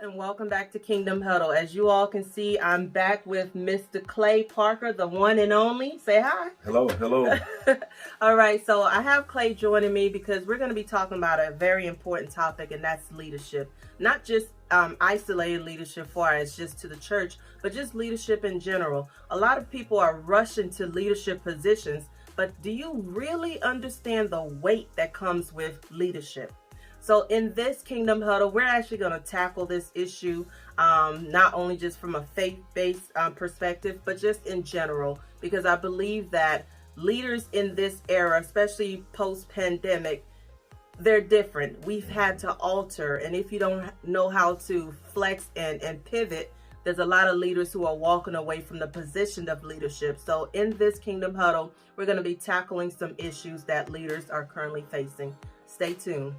and welcome back to Kingdom Huddle. As you all can see, I'm back with Mr. Clay Parker, the one and only. Say hi. Hello. All right, so I have Clay joining me because we're going to be talking about a very important topic, and that's leadership. Not just isolated leadership far as just to the church, but just leadership in general. A lot of people are rushing to leadership positions, but do you really understand the weight that comes with leadership? So in this Kingdom Huddle, we're actually going to tackle this issue, not only just from a faith-based perspective, but just in general, because I believe that leaders in this era, especially post-pandemic, they're different. We've had to alter, and if you don't know how to flex and pivot, there's a lot of leaders who are walking away from the position of leadership. So in this Kingdom Huddle, we're going to be tackling some issues that leaders are currently facing. Stay tuned.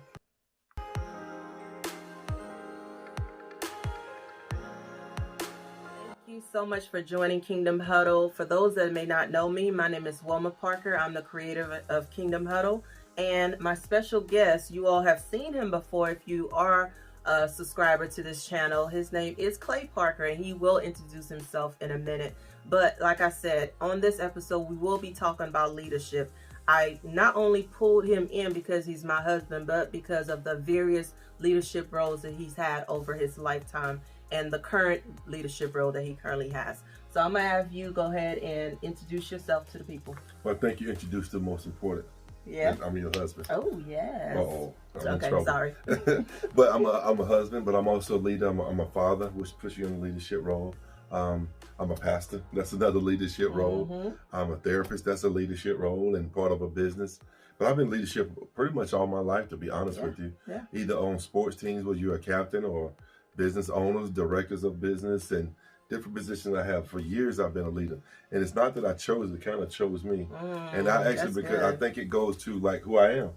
Thank you so much for joining Kingdom Huddle. For those that may not know me, my name is Wilma Parker. I'm the creator of Kingdom Huddle, and my special guest, you all have seen him before if you are a subscriber to this channel. His name is Clay Parker, and he will introduce himself in a minute. But like I said, on this episode, we will be talking about leadership. I not only pulled him in because he's my husband, but because of the various leadership roles that he's had over his lifetime and the current leadership role that he currently has. So I'm going to have you go ahead and introduce yourself to the people. Well, thank you. Introduced the most important. Yeah. I'm your husband. Oh, yes. Uh-oh. I'm in Okay, trouble. sorry. But I'm a husband, but I'm also a leader. I'm a father, which puts you in a leadership role. I'm a pastor. That's another leadership role. Mm-hmm. I'm a therapist. That's a leadership role and part of a business. But I've been leadership pretty much all my life, to be honest with you. Yeah. Either on sports teams where you're a captain, or business owners, directors of business, and different positions I have. For years, I've been a leader. And it's not that I chose, it kind of chose me. And I actually, because good. I think it goes to like who I am.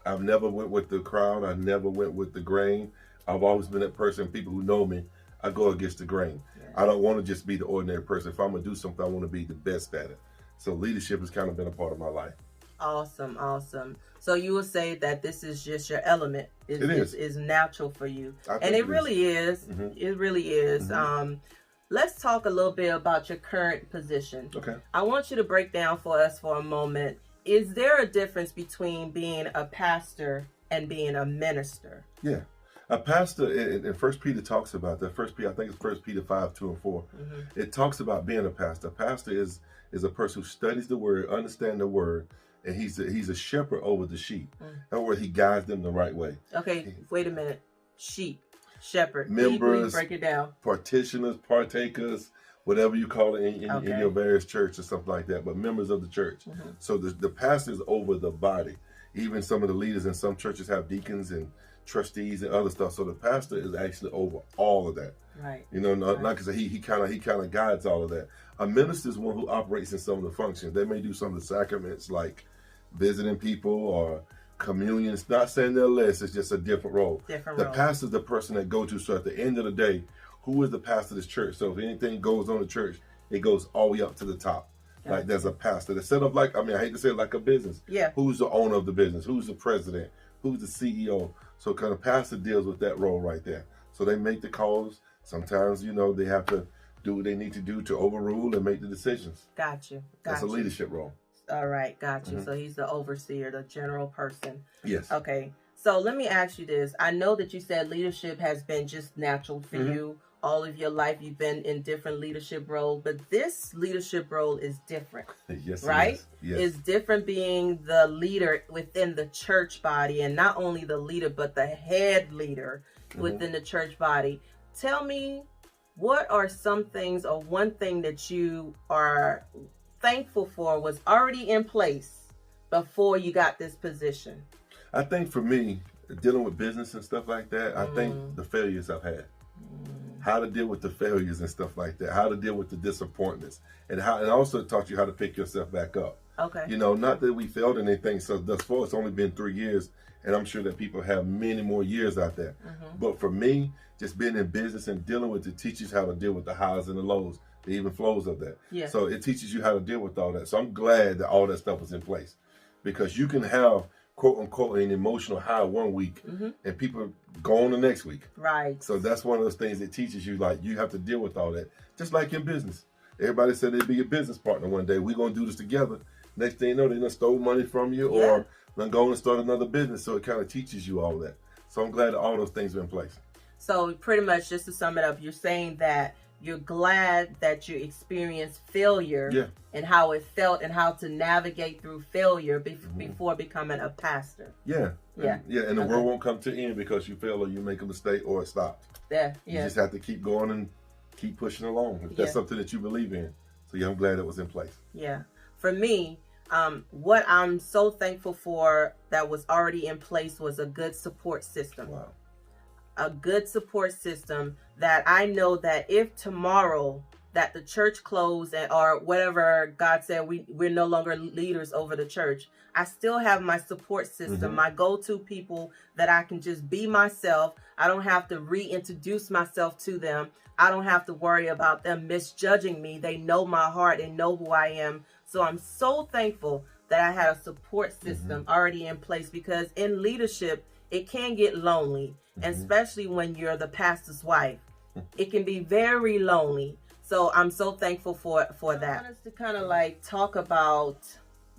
I've never went with the crowd. I never went with the grain. I've always been that person. People who know me, I go against the grain. Yeah. I don't want to just be the ordinary person. If I'm going to do something, I want to be the best at it. So leadership has kind of been a part of my life. Awesome, awesome. So you would say that this is just your element. It is. Is natural for you. I think And it is. really is. Mm-hmm. It really is. Mm-hmm. Let's talk a little bit about your current position. Okay. I want you to break down for us for a moment. Is there a difference between being a pastor and being a minister? Yeah. A pastor, and First Peter talks about that. I think it's First Peter 5:2-4. Mm-hmm. It talks about being a pastor. A pastor is a person who studies the word, understands the word, and he's a shepherd over the sheep. In other words, he guides them the right way. Okay, wait a minute. Sheep, shepherd. Members, break it down. Partitioners, partakers, whatever you call it in your various church or something like that, but members of the church. Mm-hmm. So the pastor is over the body. Even some of the leaders in some churches have deacons and trustees and other stuff. So the pastor is actually over all of that. Right. You know, not because he kind of guides all of that. A minister is one who operates in some of the functions. They may do some of the sacraments like visiting people or communion. It's not saying they're less, it's just a different role. The pastor is the person that go to. So at the end of the day, who is the pastor of this church? So if anything goes on in the church, it goes all the way up to the top. Gotcha. Like there's a pastor. Instead of like, I hate to say it, like a business. Yeah. Who's the owner of the business? Who's the president? Who's the CEO? So kind of pastor deals with that role right there. So they make the calls. Sometimes, they have to do what they need to do to overrule and make the decisions. Gotcha. That's a leadership role. All right, gotcha. Mm-hmm. So he's the overseer, the general person. Yes. Okay. So let me ask you this. I know that you said leadership has been just natural for Mm-hmm. you. All of your life, you've been in different leadership roles, but this leadership role is different. Yes. Right? It is. Yes. It's different being the leader within the church body, and not only the leader, but the head leader within the church body. Tell me, what are some things or one thing that you are thankful for was already in place before you got this position? I think for me, dealing with business and stuff like that, I think the failures I've had. How to deal with the failures and stuff like that. How to deal with the disappointments. And also taught you how to pick yourself back up. Okay. Not that we failed in anything. So thus far, it's only been 3 years. And I'm sure that people have many more years out there. But for me, just being in business and dealing with it teaches how to deal with the highs and the lows, the even flows of that. Yeah. So it teaches you how to deal with all that. So I'm glad that all that stuff was in place. Because you can have quote unquote an emotional high one week, and people go on the next week. Right. So that's one of those things that teaches you, like, you have to deal with all that. Just like in business. Everybody said they'd be your business partner one day. We're going to do this together. Next thing you know, they done stole money from you, or done go and start another business. So it kind of teaches you all that. So I'm glad that all those things are in place. So pretty much, just to sum it up, you're saying that you're glad that you experienced failure and how it felt and how to navigate through failure before becoming a pastor. Yeah. And the world won't come to an end because you fail or you make a mistake or it stops. You just have to keep going and keep pushing along if that's something that you believe in. So I'm glad it was in place. Yeah. For me, what I'm so thankful for that was already in place was a good support system. Wow. A good support system that I know that if tomorrow that the church closed or whatever, God said we're no longer leaders over the church, I still have my support system, my go-to people that I can just be myself. I don't have to reintroduce myself to them. I don't have to worry about them misjudging me. They know my heart and know who I am. So I'm so thankful that I had a support system already in place, because in leadership, it can get lonely, and especially when you're the pastor's wife. It can be very lonely. So I'm so thankful for that. I want us to kind of like talk about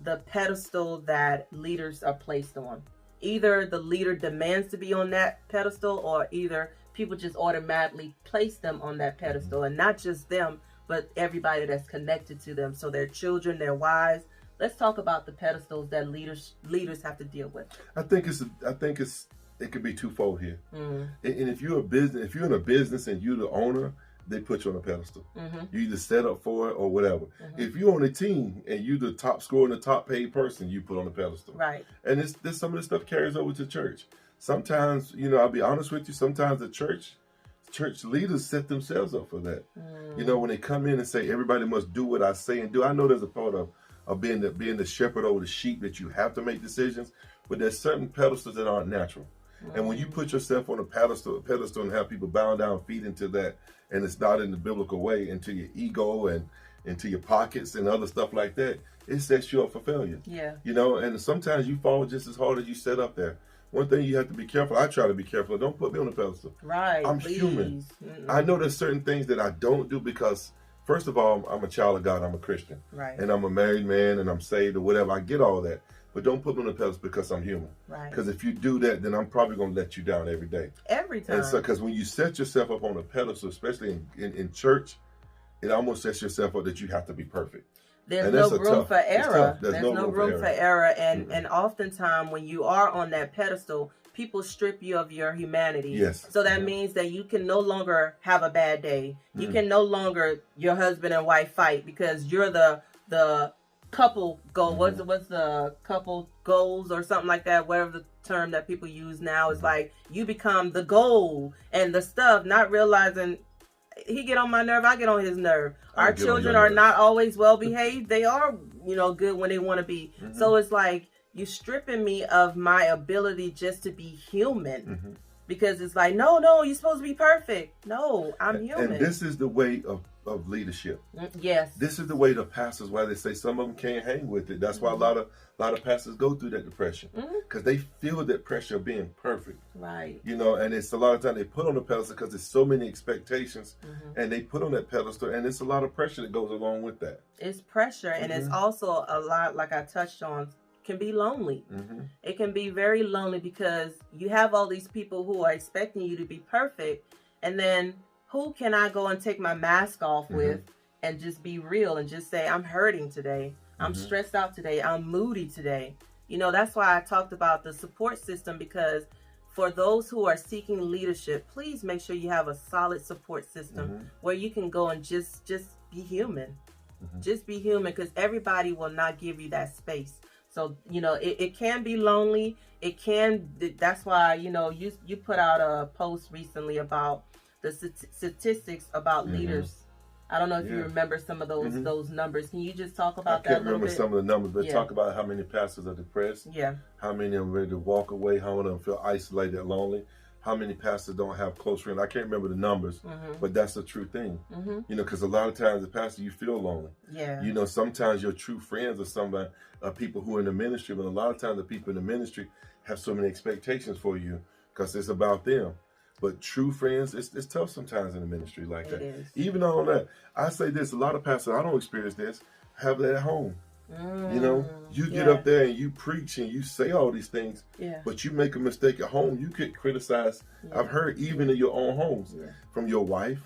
the pedestal that leaders are placed on. Either the leader demands to be on that pedestal, or either people just automatically place them on that pedestal, and not just them, but everybody that's connected to them. So their children, their wives. Let's talk about the pedestals that leaders have to deal with. I think it could be twofold here. And if you're in a business and you're the owner, they put you on a pedestal. You either set up for it or whatever. If you're on a team and you're the top scorer and the top paid person, you put on a pedestal. Right. And this some of this stuff carries over to church. Sometimes, I'll be honest with you, sometimes the church leaders set themselves up for that. When they come in and say everybody must do what I say and do. I know there's a part of being the shepherd over the sheep that you have to make decisions, but there's certain pedestals that aren't natural. And when you put yourself on a pedestal and have people bow down, feet into that, and it's not in the biblical way, into your ego and into your pockets and other stuff like that, it sets you up for failure. Yeah. And sometimes you fall just as hard as you set up there. One thing you have to be careful. I try to be careful. Don't put me on a pedestal. Right. I'm human. I know there's certain things that I don't do because, first of all, I'm a child of God. I'm a Christian. Right. And I'm a married man and I'm saved or whatever. I get all that. But don't put me on a pedestal because I'm human. Right. Because if you do that, then I'm probably going to let you down every day. Every time. And so, because when you set yourself up on a pedestal, especially in church, it almost sets yourself up that you have to be perfect. There's no room for error. There's no room for error. And oftentimes when you are on that pedestal, people strip you of your humanity. Yes. So that means that you can no longer have a bad day. You can no longer, your husband and wife fight because you're the couple goal. What's the couple goals or something like that? Whatever the term that people use now is like you become the goal and the stuff, not realizing he get on my nerve, I get on his nerve. Our children are not always well behaved. They are, good when they want to be. So it's like you stripping me of my ability just to be human. Because it's like, no, you're supposed to be perfect. No, I'm human. And this is the way of leadership. Yes. This is the way the pastors, why they say some of them can't hang with it. That's why a lot of pastors go through that depression. Because they feel that pressure of being perfect. Right. And it's a lot of time they put on the pedestal because there's so many expectations and they put on that pedestal and it's a lot of pressure that goes along with that. It's pressure and it's also a lot, like I touched on, can be lonely. It can be very lonely because you have all these people who are expecting you to be perfect, and then who can I go and take my mask off with and just be real and just say, I'm hurting today. I'm stressed out today. I'm moody today. That's why I talked about the support system, because for those who are seeking leadership, please make sure you have a solid support system where you can go and just be human. Just be human, because everybody will not give you that space. So, it can be lonely. That's why, you put out a post recently about the statistics about leaders. I don't know if you remember some of those numbers. Can you just talk about that a little bit? I can't remember some of the numbers, but talk about how many pastors are depressed. Yeah. How many of them are ready to walk away. How many of them feel isolated, lonely. how many pastors don't have close friends. I can't remember the numbers, but that's a true thing. You know, because a lot of times, the pastor, you feel lonely. Yeah. You know, sometimes your true friends are somebody, people who are in the ministry, but a lot of times the people in the ministry have so many expectations for you because it's about them. But true friends, it's tough sometimes in the ministry like that. It is. Even on that, I say this, a lot of pastors, I don't experience this, have that at home. You know, you get up there and you preach and you say all these things, but you make a mistake at home, you get criticized. I've heard even in your own homes, from your wife.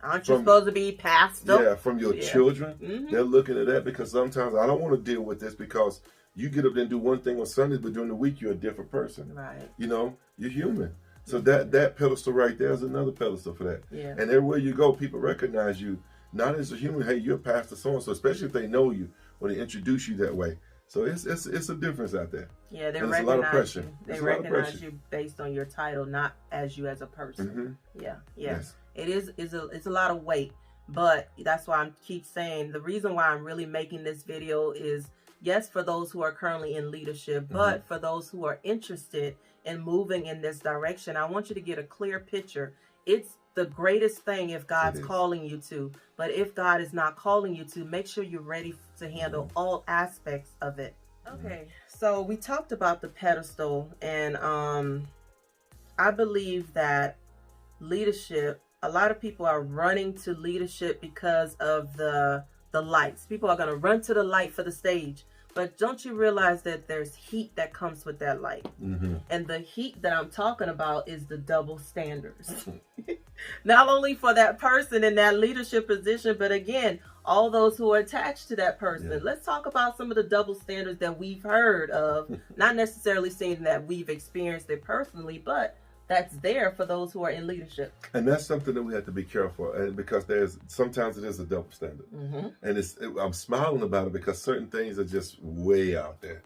Aren't you supposed to be pastor? Yeah, from your children. They're looking at that because sometimes I don't want to deal with this because you get up there and do one thing on Sundays, but during the week you're a different person. Right. You know, you're human. So that pedestal right there is another pedestal for that. Yeah. And everywhere you go, people recognize you, not as a human, hey, you're Pastor so-and-so, especially if they know you or they introduce you that way. So it's a difference out there. Yeah, they recognize a lot of pressure. They recognize you based on your title, not as you as a person. Yeah. Yes. It's a lot of weight, but that's why I keep saying the reason why I'm really making this video is, yes, for those who are currently in leadership, but for those who are interested in moving in this direction, I want you to get a clear picture. It's the greatest thing if God's calling you to, but if God is not calling you to, make sure you're ready to handle all aspects of it. Okay, so we talked about the pedestal, and I believe that leadership, a lot of people are running to leadership because of the lights. People are going to run to the light for the stage. But don't you realize that there's heat that comes with that light? And the heat that I'm talking about is the double standards. Not only for that person in that leadership position, but again, all those who are attached to that person. Let's talk about some of the double standards that we've heard of. Not necessarily saying that we've experienced it personally, but that's there for those who are in leadership. And that's something that we have to be careful, and because sometimes it is a double standard. And I'm smiling about it because certain things are just way out there.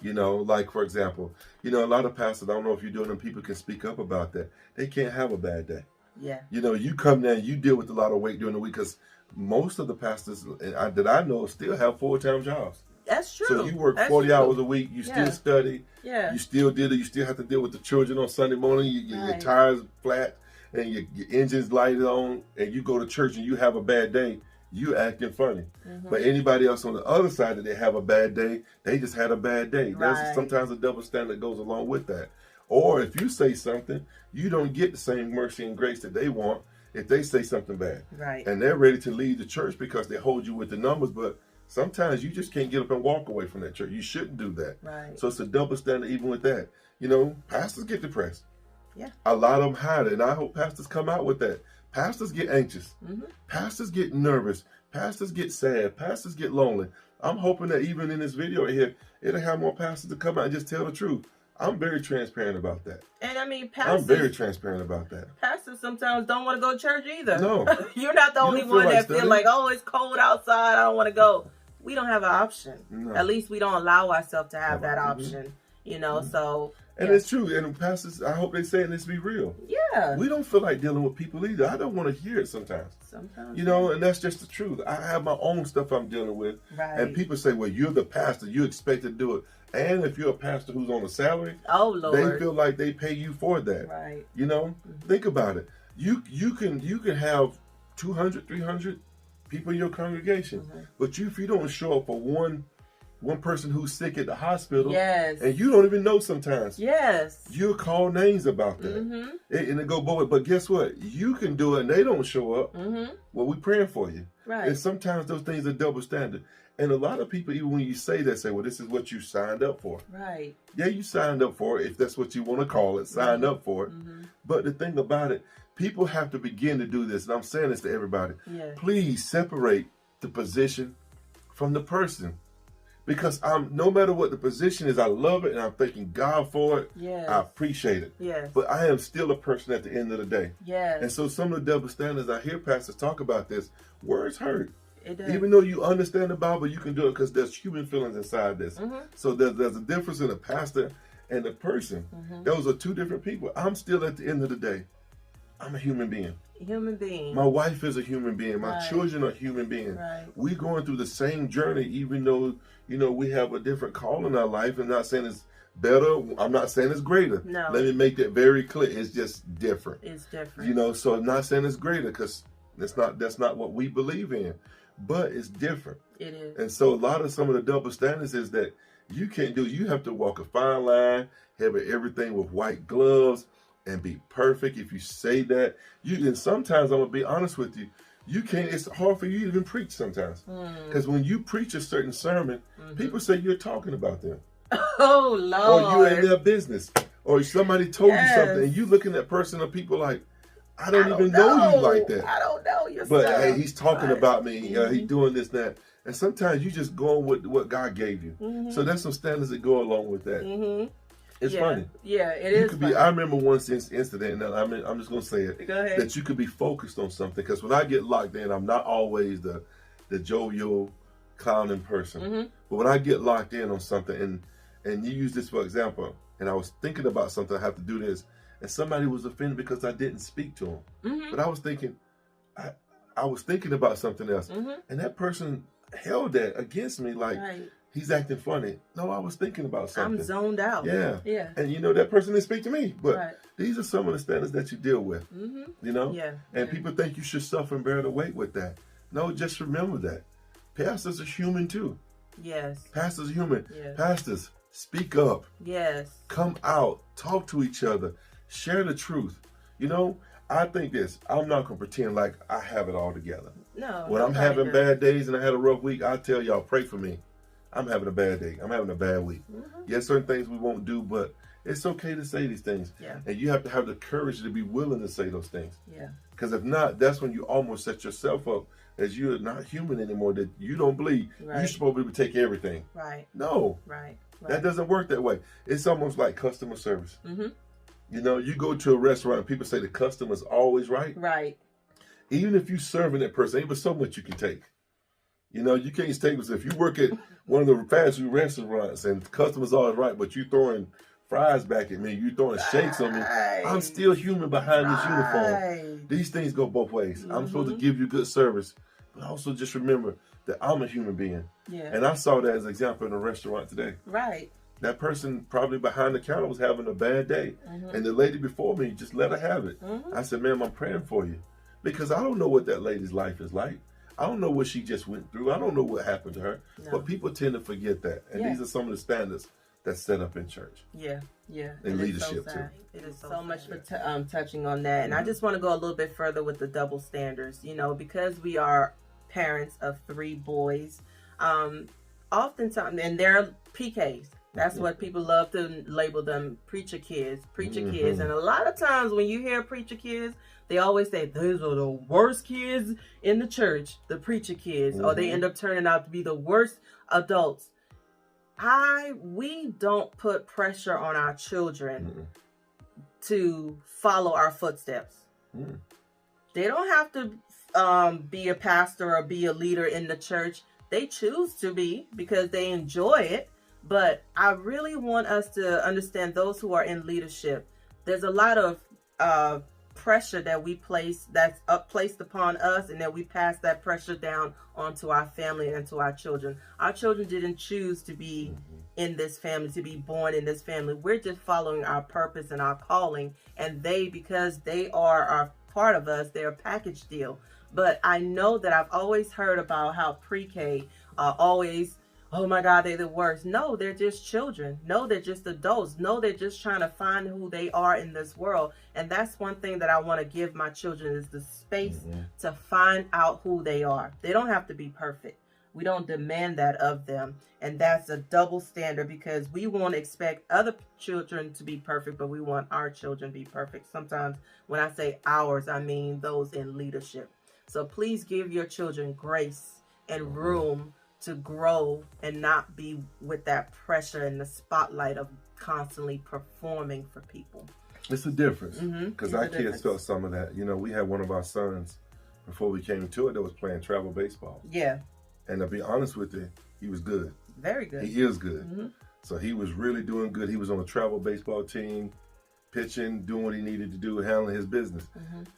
You know, like for example, you know, a lot of pastors, I don't know if you're doing them, people can speak up about that. They can't have a bad day. Yeah. You know, you come there and you deal with a lot of weight during the week because most of the pastors that I know still have full-time jobs. That's true. So you work 40 hours a week, you still study, you still you still have to deal with the children on Sunday morning, your tires flat and your engine's lighted on, and you go to church and you have a bad day, you acting funny. But anybody else on the other side that they have a bad day, they just had a bad day. There's sometimes a double standard that goes along with that. Or if you say something, you don't get the same mercy and grace that they want if they say something bad. And they're ready to leave the church because they hold you with the numbers, but sometimes you just can't get up and walk away from that church. You shouldn't do that. So it's a double standard even with that. You know, pastors get depressed. A lot of them hide it, and I hope pastors come out with that. Pastors get anxious. Pastors get nervous. Pastors get sad. Pastors get lonely. I'm hoping that even in this video right here, it'll have more pastors to come out and just tell the truth. I'm very transparent about that. And I mean, pastors, I'm very transparent about that. Pastors sometimes don't want to go to church either. No. You're not the only one that feel like, oh, it's cold outside, I don't want to go. We don't have an option. At least we don't allow ourselves to have that option, you know, so. And it's true. And pastors, I hope they say this be real. We don't feel like dealing with people either. I don't want to hear it sometimes. You know, and that's just the truth. I have my own stuff I'm dealing with. And people say, well, you're the pastor. You expect to do it. And if you're a pastor who's on a salary, they feel like they pay you for that. You know, think about it. You can have 200, 300 people in your congregation, but if you don't show up for one person who's sick at the hospital, and you don't even know sometimes, you'll call names about that, and it go both ways. But guess what? You can do it, and they don't show up. Well, we're praying for you. And sometimes those things are double standard. And a lot of people, even when you say that, say, well, this is what you signed up for. Yeah, you signed up for it, if that's what you want to call it, signed up for it. But the thing about it, people have to begin to do this, and I'm saying this to everybody. Please separate the position from the person. Because no matter what the position is, I love it, and I'm thanking God for it. I appreciate it. But I am still a person at the end of the day. And so some of the double standards, I hear pastors talk about this, words hurt. Even though you understand the Bible, you can do it because there's human feelings inside this. So there's a difference in a pastor and a person. Those are two different people. I'm still at the end of the day, I'm a human being. My wife is a human being. My children are human beings. We're going through the same journey, even though, you know, we have a different call in our life. I'm not saying it's better. I'm not saying it's greater. No. Let me make that very clear. It's just different. It's different. You know, so I'm not saying it's greater because that's not what we believe in, but it's different. It is. And so a lot of some of the double standards is that you can't do. You have to walk a fine line, have everything with white gloves, and be perfect. If you say that, and sometimes I'm gonna be honest with you. You can't. It's hard for you to even preach sometimes because when you preach a certain sermon, people say you're talking about them. Oh Lord! Or you're in their business, or somebody told you something, and you looking at person or people like, I don't even know you like that. I don't know yourself. But hey, he's talking about me. He's doing this, that, and sometimes you just going with what God gave you. So there's some standards that go along with that. It's funny. Yeah, it is. Could be. I remember one incident, and I'm just gonna say it. Go ahead. That you could be focused on something, because when I get locked in, I'm not always the jovial, clowning person. But when I get locked in on something, and you use this for example, and I was thinking about something, I have to do this, and somebody was offended because I didn't speak to them. But I was thinking, I was thinking about something else, and that person held that against me, like. Right. He's acting funny. No, I was thinking about something. I'm zoned out. Yeah. And that person didn't speak to me. But these are some of the standards that you deal with. You know? Yeah. And people think you should suffer and bear the weight with that. No, just remember that. Pastors are human too. Yes. Pastors are human. Yes. Pastors, speak up. Yes. Come out. Talk to each other. Share the truth. You know, I think this. I'm not going to pretend like I have it all together. No. When I'm having bad days and I had a rough week, I tell y'all, pray for me. I'm having a bad day. I'm having a bad week. Yes, certain things we won't do, but it's okay to say these things. Yeah. And you have to have the courage to be willing to say those things. Yeah. Because if not, that's when you almost set yourself up as you're not human anymore, that you don't believe you're supposed to be able to take everything. Right. No. Right. That doesn't work that way. It's almost like customer service. You know, you go to a restaurant and people say the customer's always right. Right. Even if you're serving that person, ain't but so much you can take. You know, you can't take this. If you work at one of the fast food restaurants and the customer's always right, but you throwing fries back at me, you throwing shakes on me, I'm still human behind this uniform. These things go both ways. I'm supposed to give you good service, but also just remember that I'm a human being. Yeah. And I saw that as an example in a restaurant today. Right. That person probably behind the counter was having a bad day. And the lady before me just let her have it. I said, ma'am, I'm praying for you. Because I don't know what that lady's life is like. I don't know what she just went through. I don't know what happened to her. No. But people tend to forget that. And these are some of the standards that's set up in church. Yeah, yeah. In leadership, too. It is so much for touching on that. And I just want to go a little bit further with the double standards. You know, because we are parents of 3 boys, oftentimes, and they're PKs. That's what people love to label them, preacher kids. And a lot of times when you hear preacher kids, they always say, those are the worst kids in the church, the preacher kids, or they end up turning out to be the worst adults. We don't put pressure on our children to follow our footsteps. They don't have to be a pastor or be a leader in the church. They choose to be because they enjoy it. But I really want us to understand those who are in leadership. There's a lot of pressure that we place that's placed upon us, and that we pass that pressure down onto our family and to our children. Our children didn't choose to be in this family, to be born in this family. We're just following our purpose and our calling, and because they are a part of us, they're a package deal. But I know that I've always heard about how pre-K always, oh my God, they're the worst. No, they're just children. No, they're just adults. No, they're just trying to find who they are in this world. And that's one thing that I want to give my children, is the space to find out who they are. They don't have to be perfect. We don't demand that of them. And that's a double standard, because we won't expect other children to be perfect, but we want our children to be perfect. Sometimes when I say ours, I mean those in leadership. So please give your children grace and room to grow and not be with that pressure and the spotlight of constantly performing for people. It's a difference, because our kids felt some of that. You know, we had one of our sons before we came to it that was playing travel baseball. Yeah. And to be honest with you, he was good. Very good. He is good. So he was really doing good. He was on a travel baseball team, pitching, doing what he needed to do, handling his business.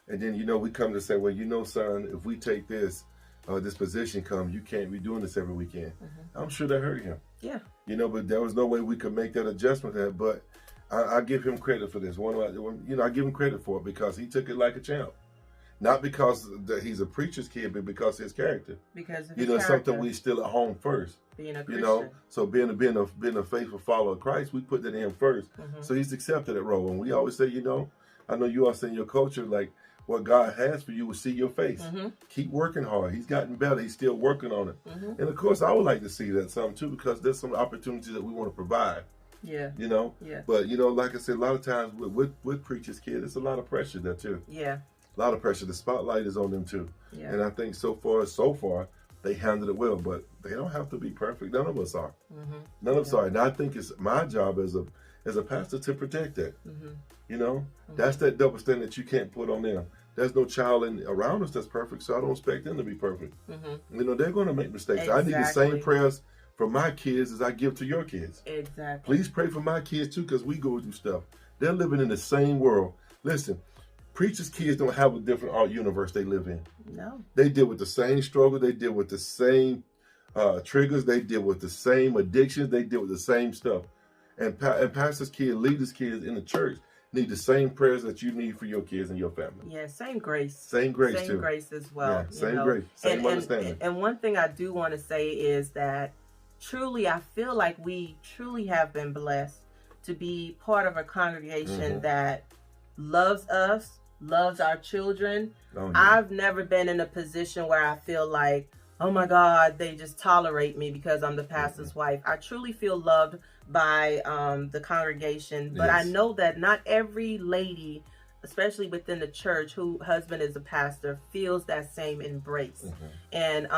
And then, you know, we come to say, well, you know, son, if we take this, this position comes, you can't be doing this every weekend. Mm-hmm. I'm sure that hurt him. Yeah. You know, but there was no way we could make that adjustment there. But I give him credit for this. I give him credit for it because he took it like a champ. Not because he's a preacher's kid, but because of his character. Because of his character. Something we still at home first. Being a Christian. You know, so being a faithful follower of Christ, we put that in him first. Mm-hmm. So he's accepted that role. And we always say, you know, I know you all say in your culture, like, what God has for you will see your face. Mm-hmm. Keep working hard. He's gotten better. He's still working on it. Mm-hmm. And of course, I would like to see that some too, because there's some opportunities that we want to provide. Yeah. You know? Yeah. But, you know, like I said, a lot of times with preachers' kids, there's a lot of pressure there too. Yeah. A lot of pressure. The spotlight is on them too. Yeah. And I think so far, they handled it well. But they don't have to be perfect. None of us are. Mm-hmm. None of us are. And I think it's my job as a pastor to protect that. Mm-hmm. You know? Mm-hmm. That's that double standard that you can't put on them. There's no child around us that's perfect, so I don't expect them to be perfect. Mm-hmm. You know, they're going to make mistakes. Exactly. I need the same prayers for my kids as I give to your kids. Exactly. Please pray for my kids too, because we go through stuff. They're living in the same world. Listen, preachers' kids don't have a different art universe they live in. No. They deal with the same struggle. They deal with the same triggers. They deal with the same addictions. They deal with the same stuff. And pastors' kids, leaders' kids in the church need the same prayers that you need for your kids and your family. Yeah, same grace. Same grace too. Same grace as well. Yeah, same grace. Same understanding. And one thing I do want to say is that truly, I feel like we truly have been blessed to be part of a congregation that loves us, loves our children. Oh, yeah. I've never been in a position where I feel like, oh my God, they just tolerate me because I'm the pastor's wife. I truly feel loved by the congregation, but I know that not every lady, especially within the church, whose husband is a pastor, feels that same embrace. And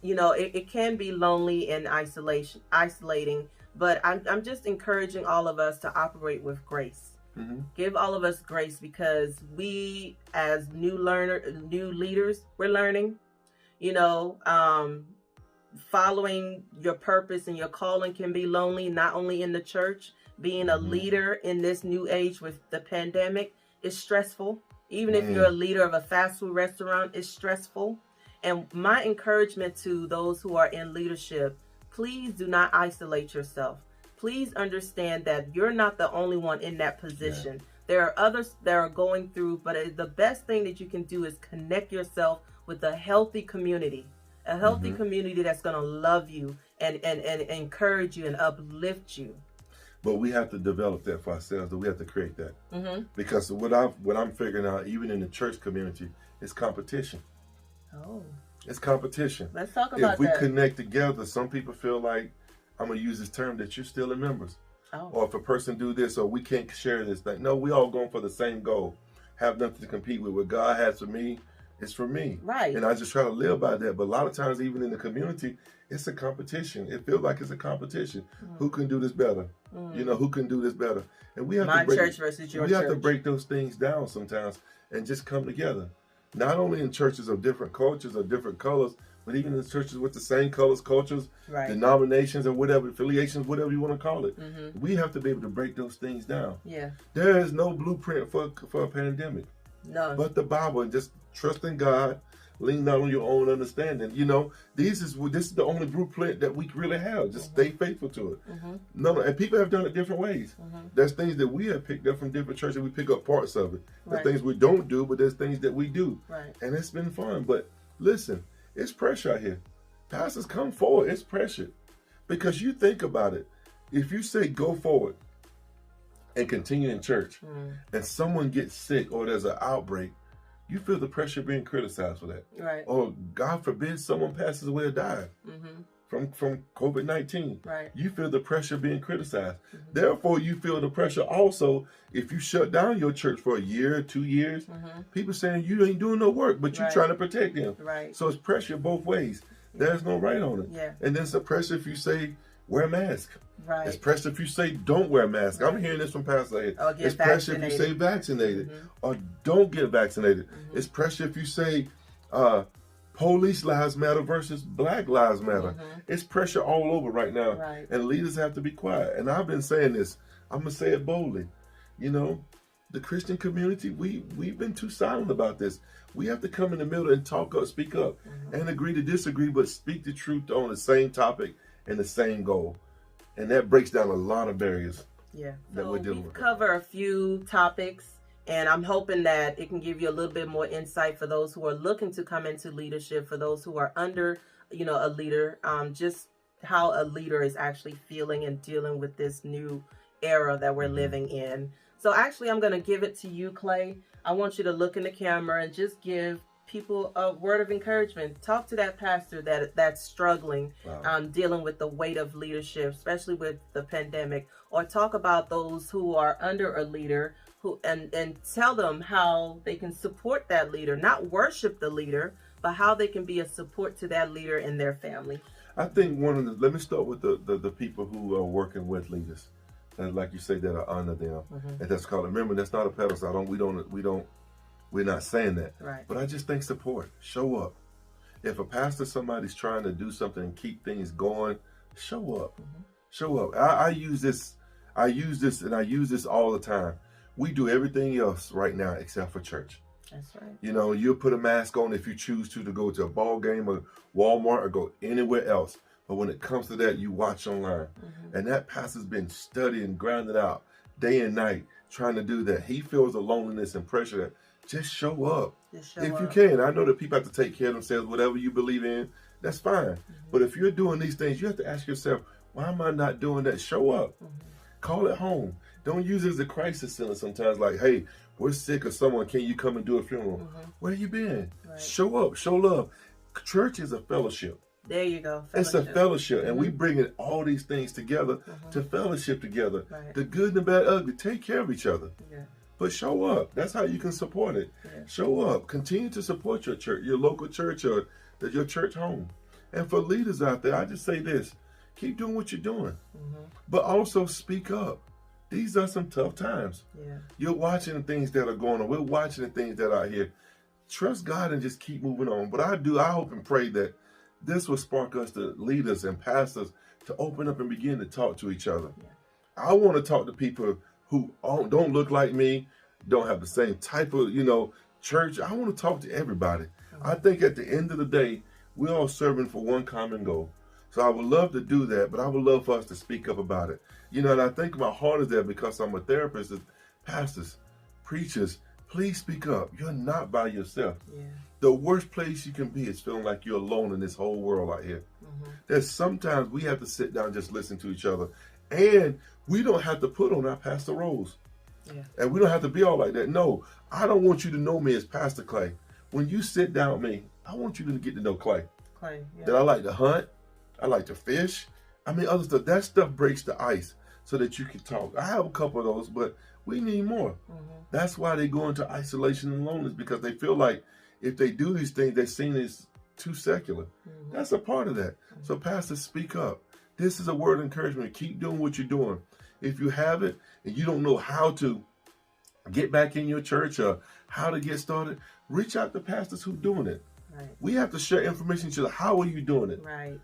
you know, it can be lonely and isolating, but I'm just encouraging all of us to operate with grace. Give all of us grace, because we as new leaders, we're learning. You know, following your purpose and your calling can be lonely, not only in the church. Being a leader in this new age with the pandemic is stressful. Even if you're a leader of a fast food restaurant, it's stressful. And my encouragement to those who are in leadership, please do not isolate yourself. Please understand that you're not the only one in that position. There are others that are going through, but the best thing that you can do is connect yourself with a healthy community. A healthy community that's going to love you and encourage you and uplift you. But we have to develop that for ourselves. We have to create that. Because what I'm figuring out, even in the church community, is competition. Oh. It's competition. Let's talk about that. If we connect together, some people feel like, I'm going to use this term, that you're still in members. Oh. Or if a person do this, or we can't share this thing. No, we all going for the same goal. Have nothing to compete with. What God has for me, it's for me. Right. And I just try to live by that. But a lot of times, even in the community, it's a competition. It feels like it's a competition. Who can do this better? You know, who can do this better? And we have My to break, church versus your we church. have to break those things down sometimes and just come together. Not only in churches of different cultures or different colors, but even in churches with the same colors, cultures, denominations, or whatever, affiliations, whatever you want to call it. We have to be able to break those things down. Yeah. There is no blueprint for a pandemic. No. But the Bible, and just trust in God, lean not on your own understanding. You know, this is the only blueprint that we really have. Just stay faithful to it. No, and people have done it different ways. There's things that we have picked up from different churches. We pick up parts of it. There's things we don't do, but there's things that we do. And it's been fun. But listen, it's pressure out here. Pastors, come forward. It's pressure. Because you think about it. If you say go forward and continue in church, and someone gets sick or there's an outbreak, you feel the pressure being criticized for that. Right. Or God forbid someone passes away or dies from COVID-19. Right. You feel the pressure being criticized. Therefore, you feel the pressure also if you shut down your church for a year, 2 years. People saying you ain't doing no work, but you're trying to protect them. Right. So it's pressure both ways. There's no right on it. Yeah. And then it's a pressure if you say wear a mask. Right. It's pressure if you say don't wear a mask. I'm hearing this from Pastor Ed. It's pressure if you say vaccinated or don't get vaccinated. It's pressure if you say police lives matter versus Black lives matter. It's pressure all over right now. And leaders have to be quiet. And I've been saying this. I'm going to say it boldly. You know, the Christian community, we've been too silent about this. We have to come in the middle and talk up, speak up, and agree to disagree, but speak the truth on the same topic and the same goal. And that breaks down a lot of barriers. Yeah. That we're dealing with. Cover a few topics, and I'm hoping that it can give you a little bit more insight for those who are looking to come into leadership, for those who are under, a leader, just how a leader is actually feeling and dealing with this new era that we're living in. So actually, I'm going to give it to you, Clay. I want you to look in the camera and just give people a word of encouragement. Talk to that pastor that's struggling, dealing with the weight of leadership, especially with the pandemic, or talk about those who are under a leader and tell them how they can support that leader, not worship the leader, but how they can be a support to that leader and their family. I think let me start with the people who are working with leaders. And like you say, that are under them. And that's called, remember, that's not a pedestal. We're not saying that. Right. But I just think support. Show up. If a pastor, somebody's trying to do something and keep things going, show up. Show up. I use this all the time. We do everything else right now except for church. That's right. You'll put a mask on if you choose to go to a ball game or Walmart or go anywhere else. But when it comes to that, you watch online. And that pastor's been studying, grinding out day and night, trying to do that. He feels the loneliness and pressure that just show up. If you can. I know that people have to take care of themselves, whatever you believe in, that's fine. But if you're doing these things, you have to ask yourself, why am I not doing that? Show up. Call it home. Don't use it as a crisis center sometimes, like, hey, we're sick of someone, can you come and do a funeral? Where you been? Right. Show up, show love. Church is a fellowship. There you go. Fellowship. It's a fellowship, and we bringing all these things together to fellowship together. Right. The good and the bad, ugly. Take care of each other. Yeah. But show up. That's how you can support it. Yeah. Show up. Continue to support your church, your local church, or your church home. And for leaders out there, I just say this: keep doing what you're doing, but also speak up. These are some tough times. Yeah. You're watching the things that are going on. We're watching the things that are here. Trust God and just keep moving on. But I hope and pray that this will spark us, the leaders and pastors, to open up and begin to talk to each other. Yeah. I want to talk to people who don't look like me, don't have the same type of, church. I want to talk to everybody. I think at the end of the day, we're all serving for one common goal. So I would love to do that, but I would love for us to speak up about it. And I think my heart is there because I'm a therapist. Pastors, preachers, please speak up. You're not by yourself. Yeah. The worst place you can be is feeling like you're alone in this whole world out here. There's sometimes we have to sit down and just listen to each other. And we don't have to put on our pastor roles. Yeah. And we don't have to be all like that. No, I don't want you to know me as Pastor Clay. When you sit down with me, I want you to get to know Clay. Yeah. That I like to hunt. I like to fish. Other stuff. That stuff breaks the ice so that you can talk. I have a couple of those, but we need more. That's why they go into isolation and loneliness, because they feel like if they do these things, they're seen as too secular. That's a part of that. So pastors, speak up. This is a word of encouragement. Keep doing what you're doing. If you have it and you don't know how to get back in your church or how to get started, reach out to pastors who are doing it. Right. We have to share information with each other. How are you doing it? Right.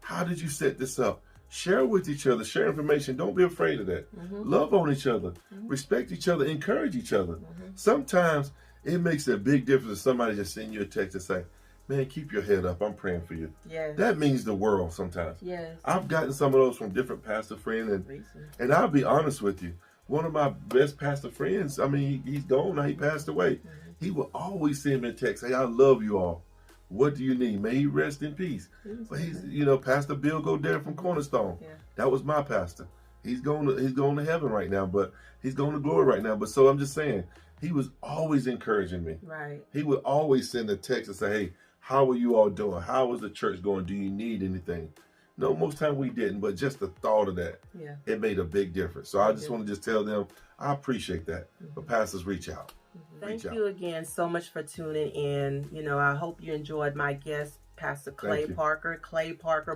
How did you set this up? Share with each other. Share information. Don't be afraid of that. Love on each other. Respect each other. Encourage each other. Sometimes it makes a big difference if somebody just send you a text and say, man, keep your head up. I'm praying for you. Yes. That means the world sometimes. Yes. I've gotten some of those from different pastor friends. And I'll be honest with you. One of my best pastor friends, he's gone now. He passed away. He will always send me a text. Hey, I love you all. What do you need? May he rest in peace. But he's, Pastor Bill Godere from Cornerstone. Yeah. That was my pastor. He's going to heaven right now, but he's going to glory right now. But so I'm just saying, he was always encouraging me. Right. He would always send a text and say, hey, how are you all doing? How is the church going? Do you need anything? No, most time we didn't, but just the thought of that, it made a big difference. So I just want to tell them, I appreciate that. But pastors, reach out. Thank you again so much for tuning in. I hope you enjoyed my guest, Pastor Clay Parker,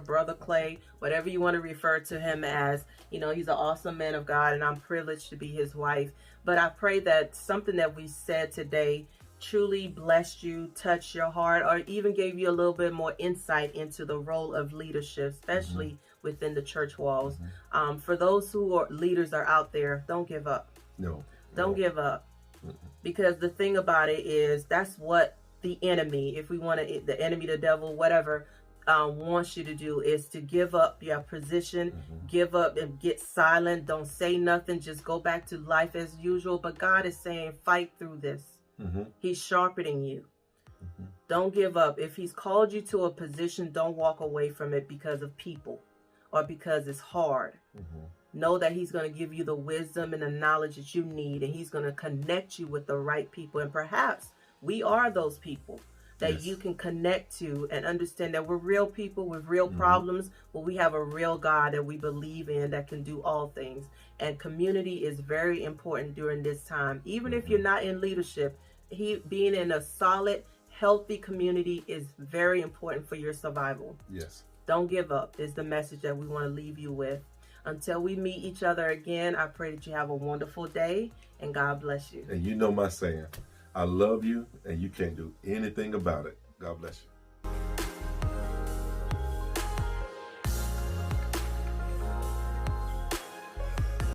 Brother Clay, whatever you want to refer to him as. He's an awesome man of God, and I'm privileged to be his wife. But I pray that something that we said today truly blessed you, touched your heart, or even gave you a little bit more insight into the role of leadership, especially within the church walls. For those who are leaders are out there, don't give up. No. Don't No. give up. Mm-mm. Because the thing about it is, that's what the enemy, if we want to, the enemy, the devil, whatever, wants you to do, is to give up your position, Mm-hmm. give up and get silent. Don't say nothing. Just go back to life as usual. But God is saying, fight through this. Mm-hmm. He's sharpening you. Mm-hmm. Don't give up. If he's called you to a position, don't walk away from it because of people or because it's hard. Mm-hmm. Know that he's going to give you the wisdom and the knowledge that you need, and he's going to connect you with the right people. And perhaps we are those people that Yes. you can connect to and understand that we're real people with real Mm-hmm. problems, but we have a real God that we believe in that can do all things. And community is very important during this time. Even if you're not in leadership, being in a solid, healthy community is very important for your survival. Yes. Don't give up is the message that we want to leave you with. Until we meet each other again, I pray that you have a wonderful day and God bless you. And you know my saying, I love you and you can't do anything about it. God bless you.